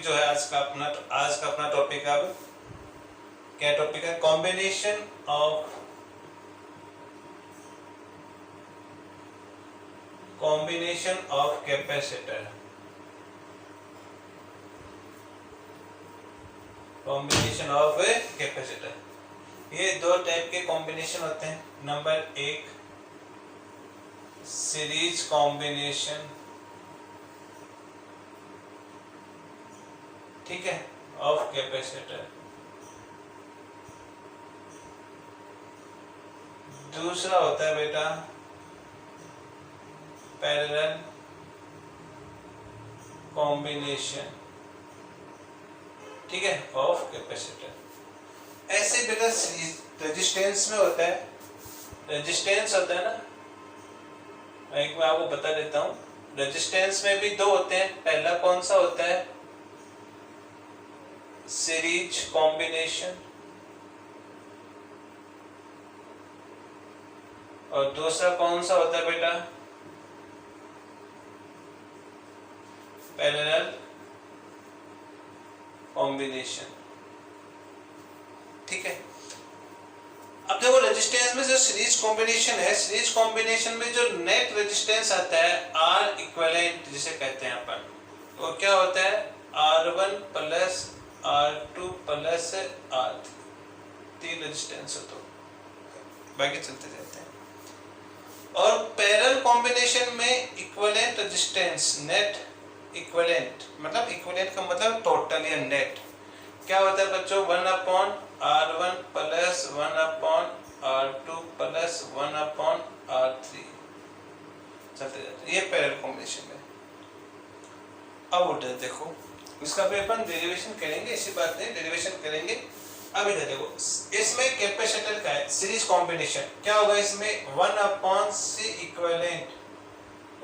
Topic जो है आज का अपना टॉपिक है। अब क्या टॉपिक है? Combination of capacitor. Combination of capacitor, ये दो टाइप के कॉम्बिनेशन होते हैं। नंबर एक सीरीज कॉम्बिनेशन, ठीक है, ऑफ कैपेसिटर। दूसरा होता है बेटा पैरेलल कॉम्बिनेशन, ठीक है, ऑफ कैपेसिटर। ऐसे बेटा रेजिस्टेंस में होता है, रेजिस्टेंस होता है ना, एक मैं आपको बता देता हूं। रेजिस्टेंस में भी दो होते हैं। पहला कौन सा होता है? सीरीज कॉम्बिनेशन, और दूसरा कौन सा होता है बेटा? पैरेलल कॉम्बिनेशन, ठीक है। अब देखो रेजिस्टेंस में जो सीरीज कॉम्बिनेशन है, सीरीज कॉम्बिनेशन में जो नेट रेजिस्टेंस आता है आर इक्विवेलेंट जिसे कहते हैं अपन, वो क्या होता है? R1 plus R2 plus R3, तीन रेजिस्टेंस हो, तो बाकी चलते जाते हैं। और पैरेलल कॉम्बिनेशन में इक्विवेलेंट रेजिस्टेंस, नेट इक्विवेलेंट, मतलब इक्विवेलेंट का मतलब टोटल या नेट क्या होता है बच्चों? 1/R1 plus 1/R2 plus 1/R3 चलते जाते। ये पैरेलल कॉम्बिनेशन है। अब उधर देखो, इसका भी अपन डेरिवेशन करेंगे, ऐसी बात नहीं, डेरिवेशन करेंगे। अब इधर देखो, इसमें कैपेसिटर का है सीरीज कॉम्बिनेशन, क्या होगा इसमें? 1/C इक्विवेलेंट,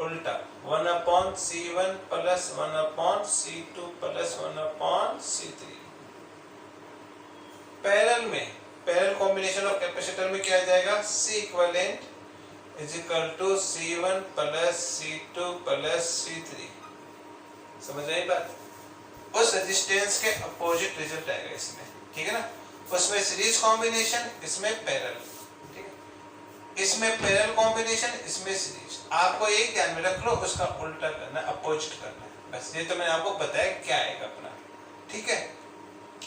उल्टा 1/C1 plus 1/C2 plus 1/C3। Parallel में, पैरेलल कॉम्बिनेशन ऑफ कैपेसिटर में क्या आ जाएगा? C equivalent is equal to C1 plus C2 plus C3। समझ आई बात? उस रेजिस्टेंस के अपोजिट रिजल्ट आएगा इसमें, ठीक है ना। उसमें सीरीज कॉम्बिनेशन, इसमें पैरेलल, ठीक है। इसमें पैरेलल कॉम्बिनेशन, इसमें सीरीज। आपको एक ध्यान में रख लो, उसका उल्टा करना, अपोजिट करना है, बस। ये तो मैंने आपको बताया क्या आएगा अपना, ठीक है।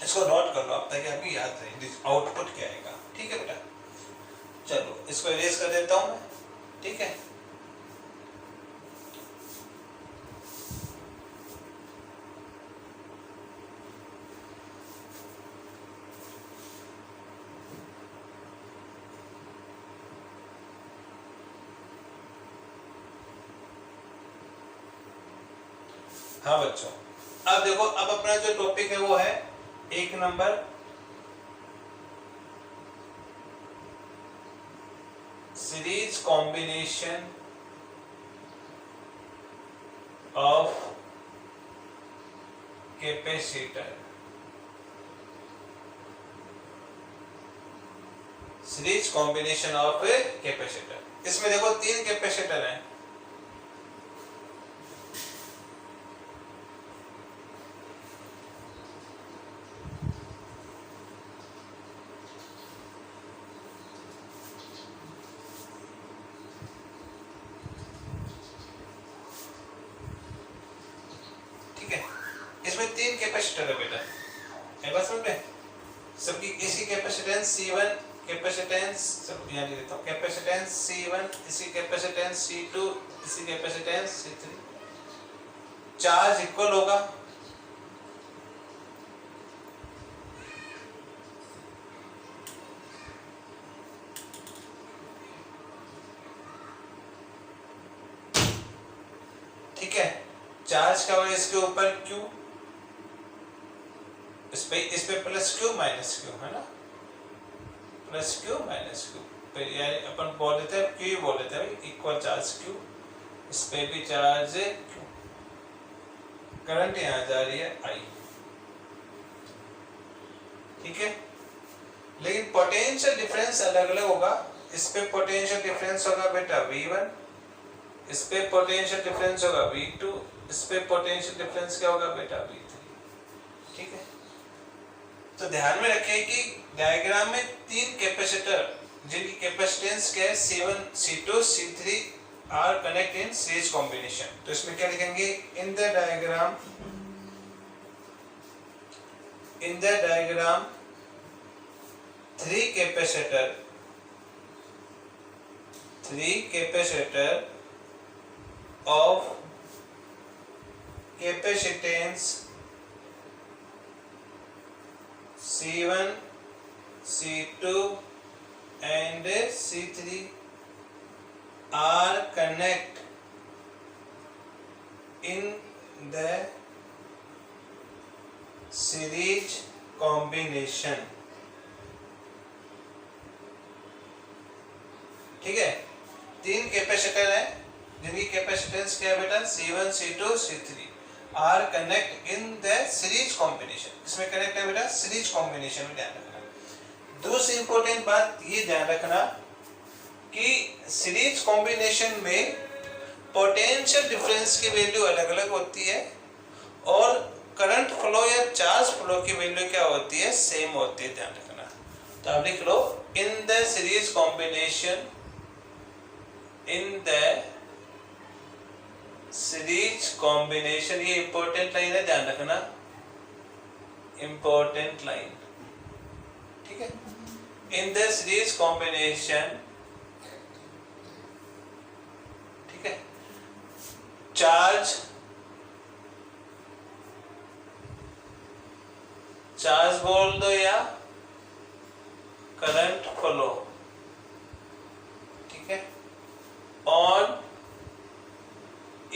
इसको नोट कर लो आप, ताकि आपको याद रहे आउटपुट क्या आएगा, ठीक है बेटा। चलो इसको इरेज कर देता हूं मैं, ठीक है। हाँ बच्चों, अब देखो, अब अपना जो टॉपिक है वो है 1 number series combination of capacitor. Series combination of capacitor, इसमें देखो 3 कैपेसिटर हैं, इसमें 3 कैपेसिटर है बेटा, है बात समझ में? सबकी इसी कैपेसिटेंस C1, कैपेसिटेंस सब यहाँ लिख देता हूँ, कैपेसिटेंस C1, इसी कैपेसिटेंस C2, इसी कैपेसिटेंस C3। चार्ज इक्वल होगा, ठीक है। चार्ज का होगा इसके ऊपर Q, इस पे प्लस Q माइनस Q, है ना, प्लस Q माइनस Q, यानी अपन बोल देते हैं Q, बोल देते हैं इक्वल चार्ज Q, इस पे भी चार्ज Q। करंट यहाँ जा रही है I, ठीक है। लेकिन पोटेंशियल डिफरेंस अलग अलग होगा। इस पे पोटेंशियल डिफरेंस होगा बेटा V1, इस पे पोटेंशियल डिफरेंस होगा V2, इस पे पोटेंशियल डिफरेंस क्या होगा बेटा V3। तो ध्यान में रखें कि डायग्राम में 3 कैपेसिटर जिनकी कैपेसिटेंस क्या है C1, C2, C3 are connect in series combination. तो इसमें क्या लिखेंगे, in the diagram 3 capacitor of capacitance C1, C2 and C3 are connect in the series combination। ठीक है, 3 कैपेसिटर है जिनकी कैपेसिटेंस क्या है बेटा, C1, C2, C3 are connect in the series combination. इसमें कनेक्ट है बेटा सीरीज कॉम्बिनेशन में, ध्यान रखना। दूसरी इंपॉर्टेंट बात ये ध्यान रखना कि सीरीज कॉम्बिनेशन में पोटेंशियल डिफरेंस की वैल्यू अलग अलग होती है और करंट फ्लो या चार्ज फ्लो की वैल्यू क्या होती है, सेम होती है, ध्यान रखना। तो आप लिख लो in the series combination, in the series combination, ये इंपॉर्टेंट लाइन है, ध्यान रखना, इंपॉर्टेंट लाइन। ठीक है, इन द सीरीज कॉम्बिनेशन, ठीक है, चार्ज बोल दो या करंट फ्लो, ठीक है, ऑन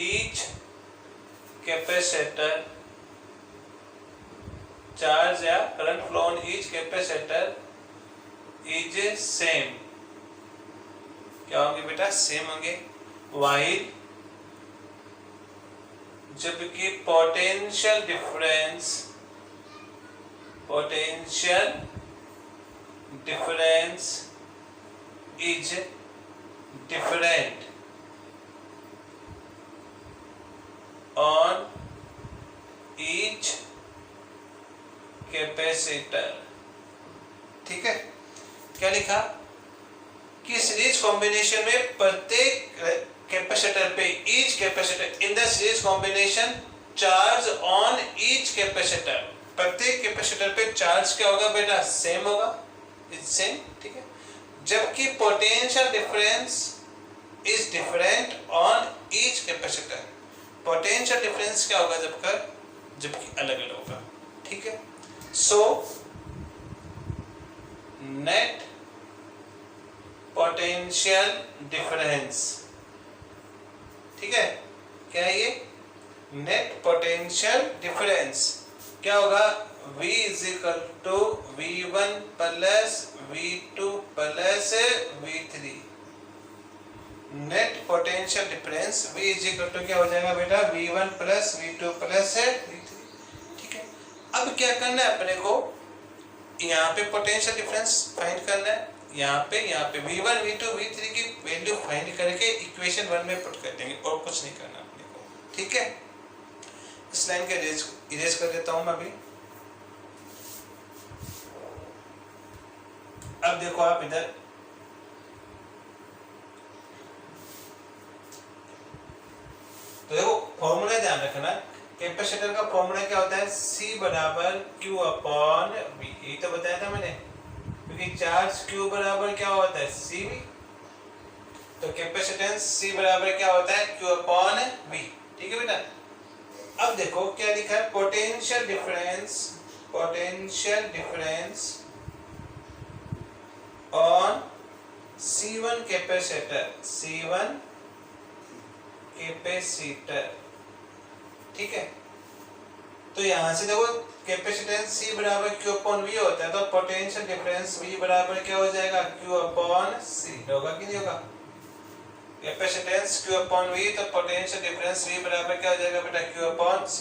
each capacitor, charge या current flow on each capacitor is same। क्या होंगे बेटा, सेम होंगे। while जबकि potential difference is different on each capacitor। ठीक है, क्या लिखा कि सीरीज कॉम्बिनेशन में प्रत्येक कैपेसिटर पे, each capacitor in the series combination charge on each capacitor, प्रत्येक कैपेसिटर पे चार्ज क्या होगा बेटा, सेम होगा, इज सेम। ठीक है, जबकि potential difference is different on each capacitor, potential difference क्या होगा जबकि अलग अलग होगा। ठीक है, सो नेट पोटेंशियल डिफरेंस, ठीक है, क्या है ये, नेट पोटेंशियल डिफरेंस क्या होगा, V is equal to V1 plus V2 plus V3। Net potential difference V is equal to क्या हो जाएगा बेटा, V1 plus V2 plus V3। ठीक है, अब क्या करना है अपने को, यहाँ पे पोटेंशियल डिफरेंस फाइंड करना है, यहाँ पे V1 V2 V3 की वैल्यू फाइंड करके इक्वेशन 1 में पुट कर देंगे, और कुछ नहीं करना अपने को। ठीक है, इस लाइन के इरेज कर देता हूं मैं अभी। अब देखो आप इधर, तो देखो फॉर्मूला ध्यान रखना, कैपेसिटर का फॉर्मूला क्या होता है, C बराबर Q अपॉन V, यही तो बताया था मैंने, क्योंकि चार्ज Q बराबर क्या होता है, CV, तो कैपेसिटेंस C बराबर क्या होता है, Q अपॉन V। ठीक है बेटा, अब देखो क्या लिखा है, potential difference on C1 capacitor, ठीक है, तो यहां से देखो कैपेसिटेंस C बराबर Q अपॉन V होता है, तो पोटेंशियल डिफरेंस V बराबर क्या हो जाएगा, Q अपॉन C, होगा कि नहीं होगा, कैपेसिटेंस Q अपॉन V, तो पोटेंशियल डिफरेंस V बराबर क्या हो जाएगा बेटा, Q अपॉन C।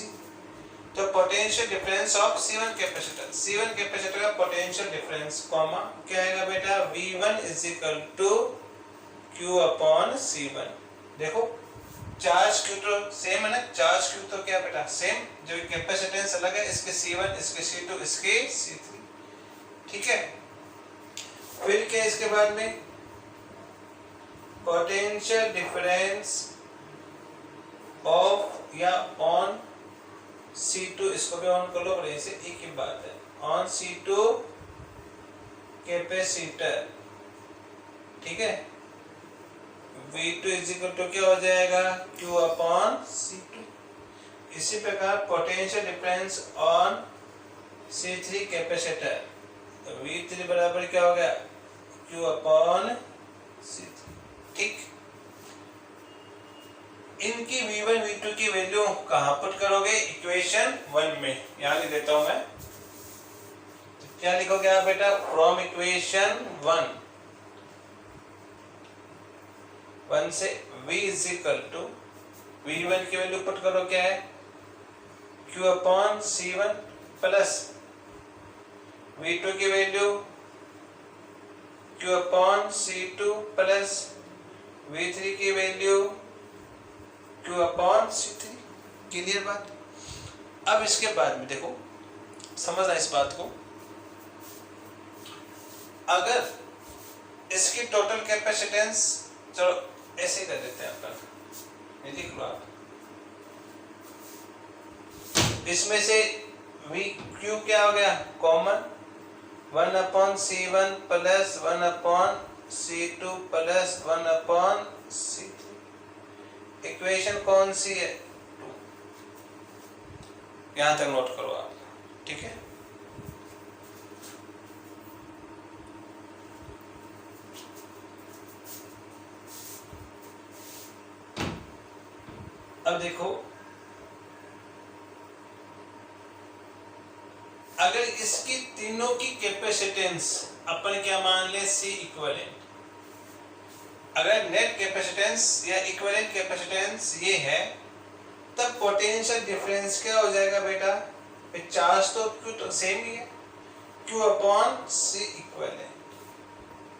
तो potential difference of C1 capacitor का पोटेंशियल डिफरेंस कॉमा क्या आएगा बेटा, V1 is equal to Q upon C1। देखो चार्ज Q तो सेम है ना, चार्ज Q तो क्या बेटा सेम, जो कैपेसिटेंस अलग है, इसके C1 इसके C2 इसके C3, ठीक है। फिर क्या इसके बाद में, पोटेंशियल डिफरेंस ऑफ या ऑन C2, इसको भी ऑन कर लो, बड़े से एक ही बात है, ऑन C2 कैपेसिटर, ठीक है। V2 इज इक्वल टू क्या हो जाएगा, Q अपॉन C2। इसी प्रकार potential difference on C3 capacitor, V3 बराबर क्या हो गया, Q अपॉन C3, ठीक। इनकी V1 V2 की वैल्यू कहाँ पुट करोगे, इक्वेशन 1 में, यहाँ लिख देता हूं मैं। तो क्या लिखोगे आप बेटा, फ्रॉम इक्वेशन 1 से V is equal to, V1 की वैल्यू पुट करो, क्या है, Q upon C1 plus V2 की value Q upon C2 plus V3 की value Q upon C3। Clear बात। अब इसके बाद में देखो, समझना इस बात को, अगर इसकी टोटल कैपेसिटेंस, चलो ऐसे कर देते हैं अपन, ये लिख लो आप, इसमें से Q क्या हो गया, common, 1 upon C1 plus 1 upon C2 plus 1 upon C3। Equation कौन सी है, 2। यहां तक नोट करो आप, ठीक है। अब देखो, अगर इसकी तीनों की कैपेसिटेंस अपन क्या मान ले, C इक्विवेलेंट, अगर नेट कैपेसिटेंस या इक्विवेलेंट कैपेसिटेंस ये है, तब पोटेंशियल डिफरेंस क्या हो जाएगा बेटा, चार्ज तो Q तो सेम ही है, Q अपॉन C इक्विवेलेंट,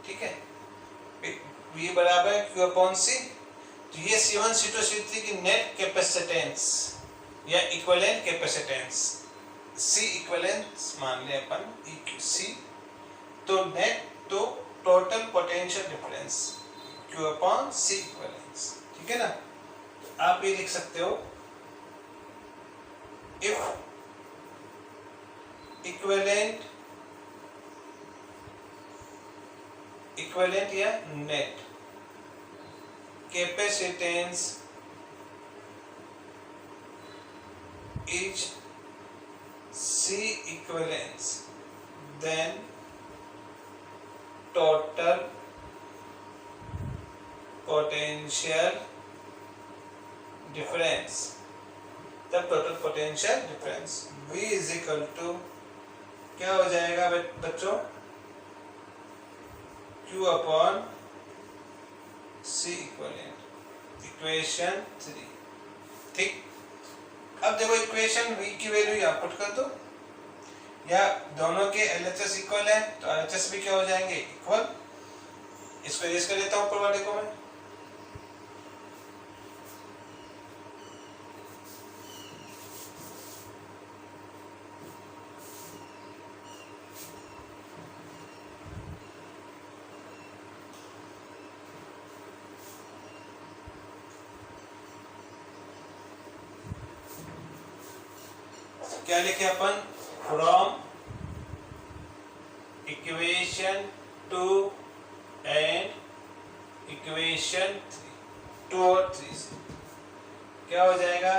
ठीक है। V बराबर Q अपॉन C, तो ये C1 C2 C3 की नेट कैपेसिटेंस या इक्विवेलेंट कैपेसिटेंस, C इक्विवेलेंट मान ले अपन, C, तो नेट तो total potential difference Q upon C equivalence, ठीक है ना। तो आप ये लिख सकते हो, इफ इक्विवेलेंट या net capacitance is C equivalence, then total potential difference, the total potential difference V is equal to क्या हो जाएगा बच्चों, Q upon C equivalent, equation 3, ठीक। अब देखो, इक्वेशन V की वैल्यू यहाँ पुट कर दो, या दोनों के LHS इक्वल है, तो LHS भी क्या हो जाएंगे, इक्वल। इसको इरेज कर देता हूँ ऊपर वाले को मैं, क्या लिखे अपन, फ्रॉम इक्वेशन 2 एंड इक्वेशन 2 और 3 से क्या हो जाएगा,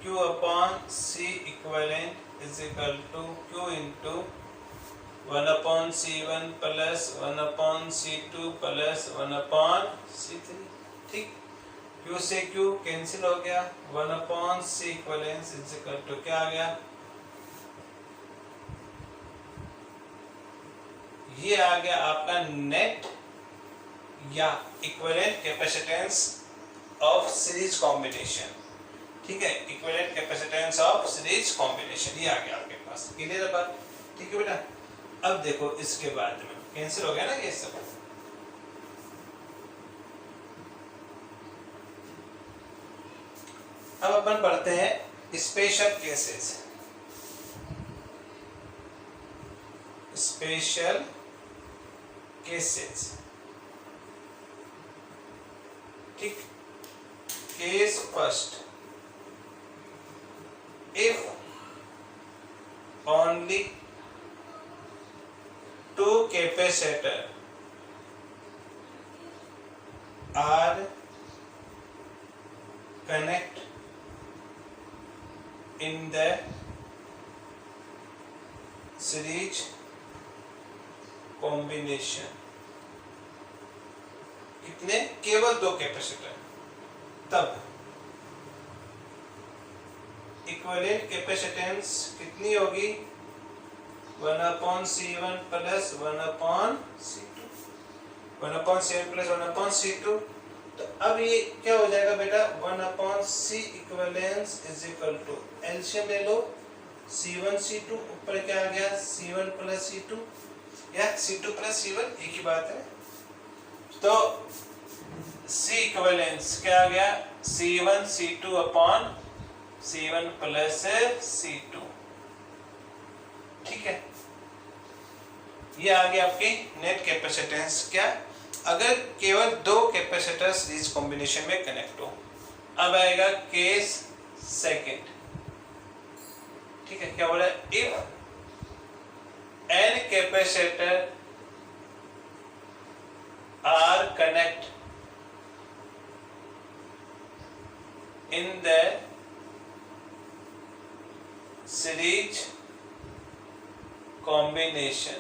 Q upon C equivalent is equal to Q into 1 upon C1 plus 1 upon C2 plus 1 upon C3, ठीक। Q से Q कैंसिल हो गया, 1 upon C equivalent is equal to क्या आ गया, ये आ गया आपका नेट या equivalent capacitance of series combination, ठीक है। Equivalent capacitance of series combination, ये आ गया आपके पास, क्लियर है बात, ठीक है बेटा। अब देखो, इसके बाद में कैंसिल हो गया ना ये सब। अब अपन पढ़ते हैं स्पेशल केसेस। special cases. ठीक, case first, if only two capacitor are connect in the series combination. कितने? केवल दो कैपेसिटर, तब इक्विवेलेंट कैपेसिटेंस कितनी होगी? 1/C1 plus 1/C2, 1/C1 plus 1/C2। तो अब ये क्या हो जाएगा बेटा? 1/C equivalence is equal to, LCM ले लो, C1 C2, ऊपर क्या आ गया? C1 प्लस C2 या C2 प्लस C1, एक ही बात है। तो C इक्विवेलेंस क्या आ गया? C1 C2 upon C1 plus C2। ठीक है, ये आ गया आपकी नेट कैपेसिटेंस। क्या? अगर केवल दो कैपेसिटर सीरीज कॉम्बिनेशन में कनेक्ट हो। अब आएगा केस सेकंड। ठीक है, क्या बोला? If n capacitor are connect in the series combination,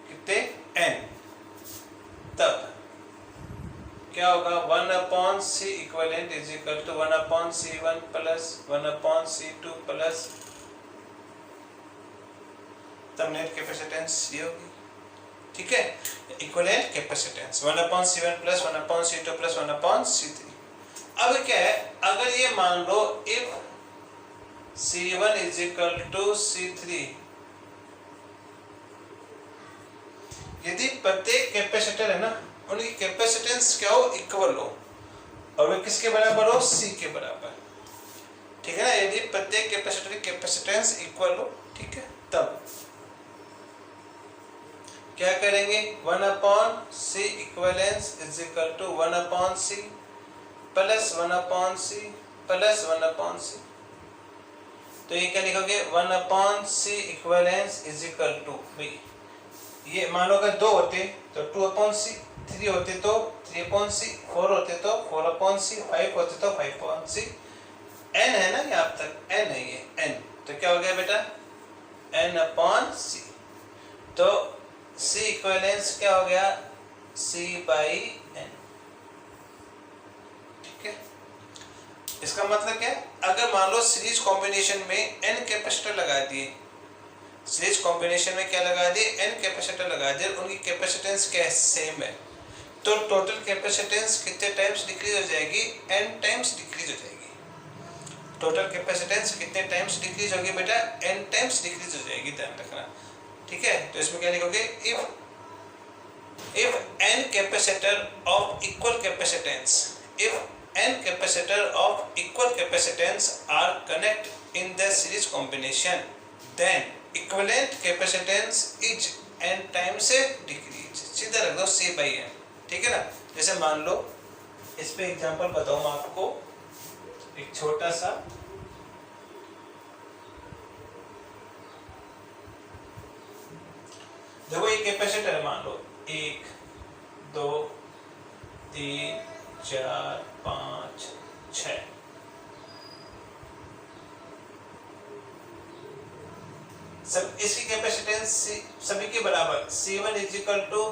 कितने? n, तब क्या होगा? 1/C equivalent is equal to 1/C1 plus 1/C2 plus, तब नेट कैपेसिटेंस ये होगी। ठीक है, equivalent capacitance 1/C1 plus 1/C2 plus 1/C3। अब क्या है? अगर ये मान लो if C1 is equal to C3, यदि प्रत्येक कैपेसिटर है ना, उनकी कैपेसिटेंस क्या हो? इक्वल हो, और वे किसके बराबर हो? C के बराबर। ठीक है ना, यदि प्रत्येक कैपेसिटर की कैपेसिटेंस इक्वल हो, ठीक है, तब क्या करेंगे? 1/C equivalence is equal to 1/C plus 1/C plus 1/C। तो ये क्या लिखोगे? 1/C equivalence is equal to, भाई ये मानो अगर 2 होते तो 2/C, 3 होते तो 3/C, 4 होते तो 4/C, 5 होते तो 5/C। n है ना, यहाँ तक n है, ये n, तो क्या हो गया बेटा? n/C। तो C इक्विवेलेंस क्या हो गया? C/n। ठीक है, इसका मतलब क्या है? अगर मान लो सीरीज कॉम्बिनेशन में n कैपेसिटर लगा दिए, सीरीज कॉम्बिनेशन में क्या लगा दिए? n कैपेसिटर लगा दिए, उनकी कैपेसिटेंस क्या है? सेम है, तो टोटल कैपेसिटेंस कितने टाइम्स डिक्रीज हो जाएगी? n टाइम्स डिक्रीज हो जाएगी। टोटल कैपेसिटेंस कितने टाइम्स डिक्रीज होगी बेटा? n टाइम्स डिक्रीज हो जाएगी, ध्यान रखना। ठीक है, तो इसमें क्या लिखोगे? If n capacitor of equal capacitance, if n capacitor of equal capacitance are connect in the series combination, then equivalent capacitance is n times decrease. सीधा रख दो C/n। ठीक है ना, जैसे मान लो, इस पे एग्जांपल बताऊं मैं आपको, एक छोटा सा, देखो ये कैपेसिटर है, मान लो 1 2 3 4 5 6, सब इसकी कैपेसिटेंस सभी के बराबर। C1 is equal to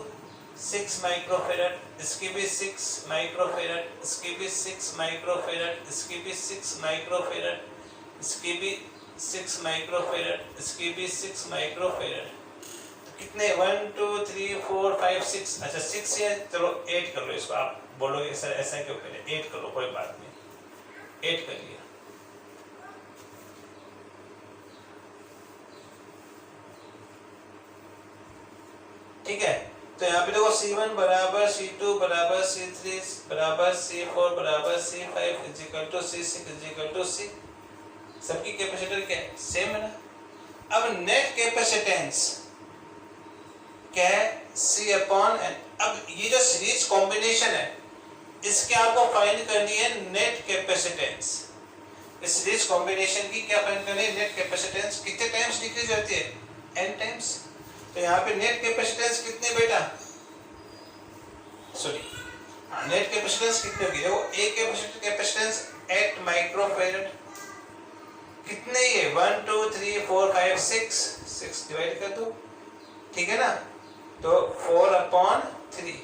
6 microfarad, इसकी भी 6 माइक्रोफेरेड, इसकी भी 6 माइक्रोफेरेड, इसकी भी 6 माइक्रोफेरेड, इसकी भी 6 माइक्रोफेरेड, इसकी भी 6 माइक्रोफेरेड। कितने? 1 2 3 4 5 6। अच्छा 6 है, चलो 8 कर लो इसको। आप बोलोगे सर ऐसा क्यों करें? 8 कर लो, कोई बात नहीं, 8 कर लिया। ठीक है, तो यहाँ पे देखो C1 बराबर C2 बराबर C3 बराबर C4 बराबर C5 is equal to C6 is equal to C। सबकी कैपेसिटर क्या है? सेम है ना। अब नेट कैपेसिटेंस क्या है, C अपॉन N। अब ये जो सीरीज कॉम्बिनेशन है इसके आपको फाइंड करनी है नेट कैपेसिटेंस। इस सीरीज कॉम्बिनेशन की क्या फाइंड करनी है, नेट कैपेसिटेंस। कितने टाइम्स डिक्रीज होती है, n टाइम्स। तो यहाँ पे नेट कैपेसिटेंस कितने बेटा, सॉरी नेट कैपेसिटेंस कितनी होगी, देखो एक कैपेसिटेंस 8 माइक्रोफैरड, कितने ये 1 2 3 4 5 6 डिवाइड कर दो, ठीक है ना। तो 4 अपॉन 3,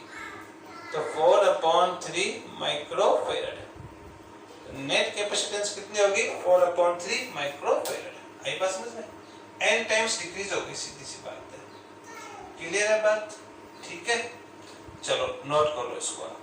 तो 4 अपॉन 3 माइक्रोफैरड। नेट कैपेसिटेंस कितनी होगी, 4 अपॉन 3 माइक्रोफैरड। आई बात समझ में, n टाइम्स डिक्रीज होगी, सीधी सी बात है। क्लियर है बात, ठीक है। चलो नोट कर लो इसको आप।